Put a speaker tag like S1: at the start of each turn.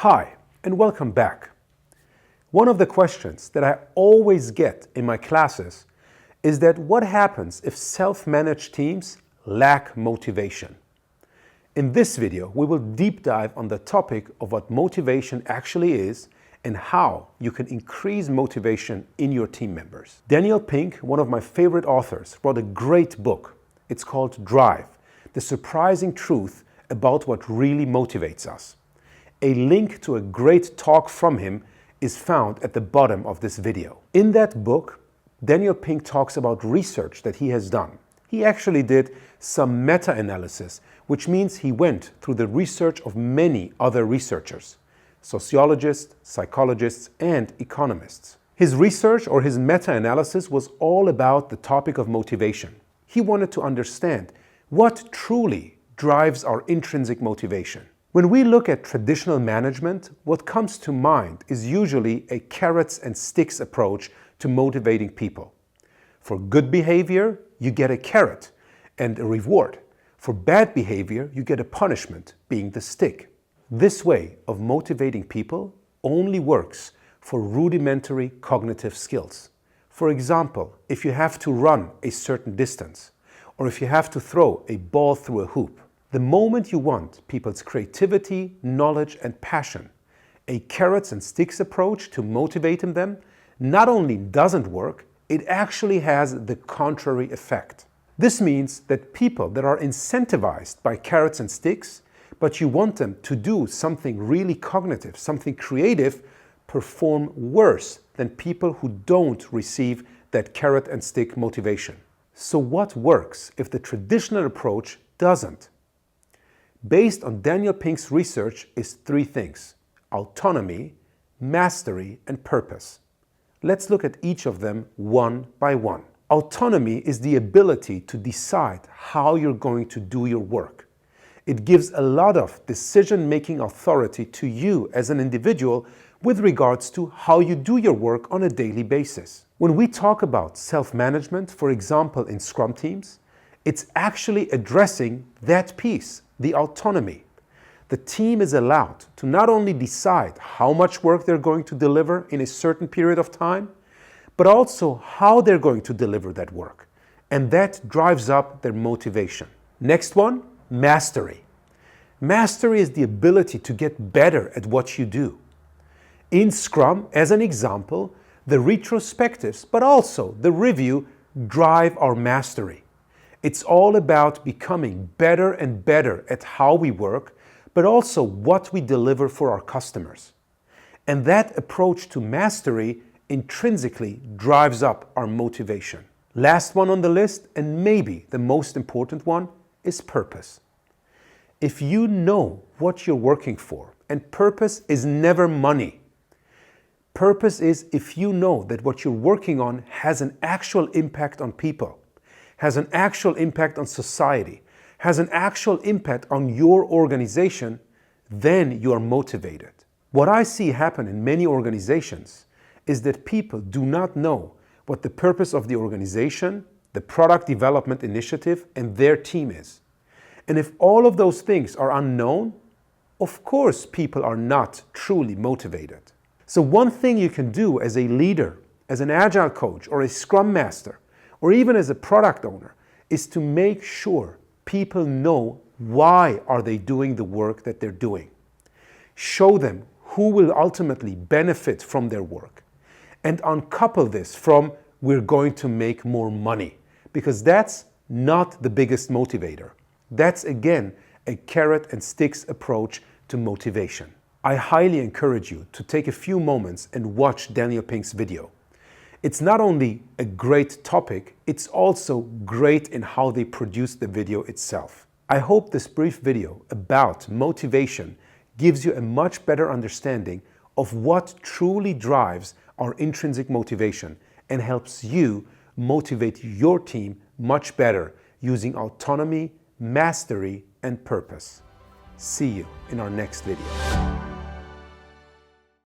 S1: Hi, and welcome back. One of the questions that I always get in my classes is that what happens if self-managed teams lack motivation? In this video, we will deep dive on the topic of what motivation actually is and how you can increase motivation in your team members. Daniel Pink, one of my favorite authors, wrote a great book. It's called Drive, The Surprising Truth About What Really Motivates Us. A link to a great talk from him is found at the bottom of this video. In that book, Daniel Pink talks about research that he has done. He actually did some meta-analysis, which means he went through the research of many other researchers, sociologists, psychologists, and economists. His research or his meta-analysis was all about the topic of motivation. He wanted to understand what truly drives our intrinsic motivation. When we look at traditional management, what comes to mind is usually a carrots and sticks approach to motivating people. For good behavior, you get a carrot and a reward. For bad behavior, you get a punishment, being the stick. This way of motivating people only works for rudimentary cognitive skills. For example, if you have to run a certain distance, or if you have to throw a ball through a hoop. The moment you want people's creativity, knowledge, and passion, a carrots and sticks approach to motivating them not only doesn't work, it actually has the contrary effect. This means that people that are incentivized by carrots and sticks, but you want them to do something really cognitive, something creative, perform worse than people who don't receive that carrot and stick motivation. So what works if the traditional approach doesn't? Based on Daniel Pink's research is three things: autonomy, mastery, and purpose. Let's look at each of them one by one. Autonomy is the ability to decide how you're going to do your work. It gives a lot of decision-making authority to you as an individual with regards to how you do your work on a daily basis. When we talk about self-management, for example in Scrum teams, it's actually addressing that piece, the autonomy. The team is allowed to not only decide how much work they're going to deliver in a certain period of time, but also how they're going to deliver that work. And that drives up their motivation. Next one, mastery. Mastery is the ability to get better at what you do. In Scrum, as an example, the retrospectives, but also the review, drive our mastery. It's all about becoming better and better at how we work, but also what we deliver for our customers. And that approach to mastery intrinsically drives up our motivation. Last one on the list, and maybe the most important one, is purpose. If you know what you're working for, and purpose is never money. Purpose is if you know that what you're working on has an actual impact on people, has an actual impact on society, has an actual impact on your organization, then you are motivated. What I see happen in many organizations is that people do not know what the purpose of the organization, the product development initiative, and their team is. And if all of those things are unknown, of course people are not truly motivated. So one thing you can do as a leader, as an agile coach, or a scrum master, or even as a product owner, is to make sure people know why are they doing the work that they're doing. Show them who will ultimately benefit from their work. And uncouple this from we're going to make more money, because that's not the biggest motivator. That's again a carrot and sticks approach to motivation. I highly encourage you to take a few moments and watch Daniel Pink's video. It's not only a great topic, it's also great in how they produce the video itself. I hope this brief video about motivation gives you a much better understanding of what truly drives our intrinsic motivation and helps you motivate your team much better using autonomy, mastery, and purpose. See you in our next video.